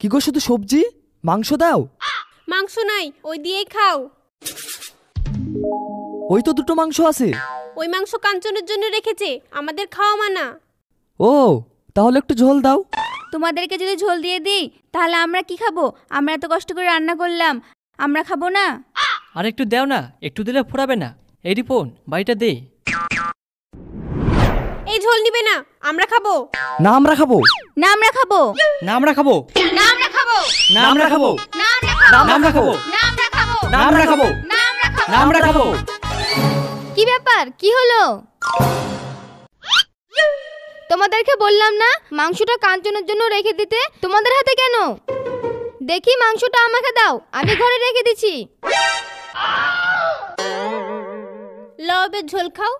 কি গো শুধু সবজি? মাংস দাও। মাংস নাই, ওই দিয়েই খাও। ওই তো দুটো মাংস আছে। ওই মাংস কাঞ্চনের জন্য রেখেছে, আমাদের খাওয়া মানা। ও, তাহলে একটু ঝোল দাও। তোমাদেরকে যদি ঝোল দিয়ে দিই তাহলে আমরা কি খাবো? আমরা এত কষ্ট করে রান্না করলাম, আমরা খাবো না? আর একটু দাও না, একটু দিলে ফুরাবে না। এই রিপন, বাড়িটা দে। এই ঝোল নিবে না, আমরা খাবো। না আমরা খাবো। না আমরা খাবো। না আমরা খাবো। না আমরা খাবো। না আমরা খাবো। না আমরা খাবো। না আমরা খাবো। না আমরা খাবো। না আমরা খাবো। না আমরা খাবো। না আমরা খাবো। কি ব্যাপার, কি হলো? তোমাদেরকে বললাম না মাংসটা কাঞ্চনের জন্য রেখে দিতে, তোমাদের হাতে কেন? দেখি মাংসটা আমাকে দাও, আমি ঘরে রেখে দিছি। লবের ঝোল খাও।